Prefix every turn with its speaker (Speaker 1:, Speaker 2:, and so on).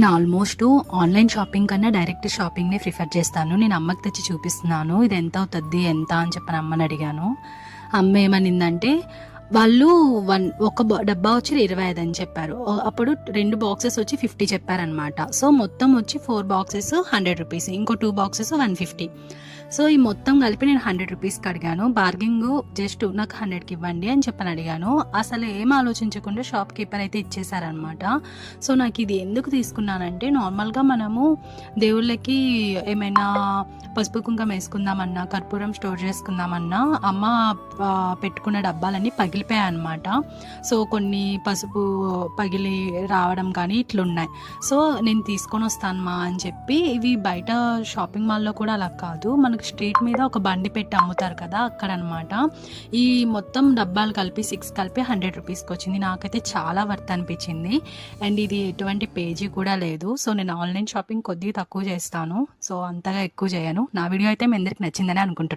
Speaker 1: నేను almost online shopping కన్నా direct షాపింగ్ని prefer చేస్తాను. నేను అమ్మకి తెచ్చి చూపిస్తున్నాను, ఇది ఎంత అవుతుంది ఎంత అని చెప్పని అమ్మని అడిగాను. అమ్మ ఏమనిందంటే వాళ్ళు ఒక డబ్బా వచ్చి 25 అని చెప్పారు. అప్పుడు 2 బాక్సెస్ వచ్చి 50 చెప్పారనమాట. సో మొత్తం వచ్చి 4 బాక్సెస్ 100 రూపీస్, ఇంకో 2 బాక్సెస్ 150. సో ఈ మొత్తం కలిపి నేను 100 రూపీస్కి అడిగాను. బార్గింగ్ జస్ట్ నాకు 100కి ఇవ్వండి అని చెప్పని అడిగాను. అసలు ఏం ఆలోచించకుండా షాప్ కీపర్ అయితే ఇచ్చేసారనమాట. సో నాకు ఇది ఎందుకు తీసుకున్నానంటే, నార్మల్గా మనము దేవుళ్ళకి ఏమైనా పసుపు కుంకం వేసుకుందామన్నా, కర్పూరం స్టోర్ చేసుకుందామన్నా అమ్మ పెట్టుకున్న డబ్బాలన్నీ పగిలిపోయాయి అనమాట. సో కొన్ని పసుపు పగిలి రావడం కానీ ఇట్లున్నాయి. సో నేను తీసుకొని వస్తాను మా అని చెప్పి, ఇవి బయట షాపింగ్ మాల్లో కూడా అలా కాదు, మనకు స్ట్రీట్ మీద ఒక బండి పెట్టి అమ్ముతారు కదా అక్కడ అనమాట. ఈ మొత్తం డబ్బాలు కలిపి 6 కలిపి 100 రూపీస్కి వచ్చింది. నాకైతే చాలా వర్త్ అనిపించింది. అండ్ ఇది ఎటువంటి పేజీ కూడా లేదు. సో నేను ఆన్లైన్ షాపింగ్ కొద్దిగా తక్కువ చేస్తాను, సో అంతగా ఎక్కువ చేయను. నా వీడియో అయితే మీ అందరికి నచ్చిందని అనుకుంటున్నాను.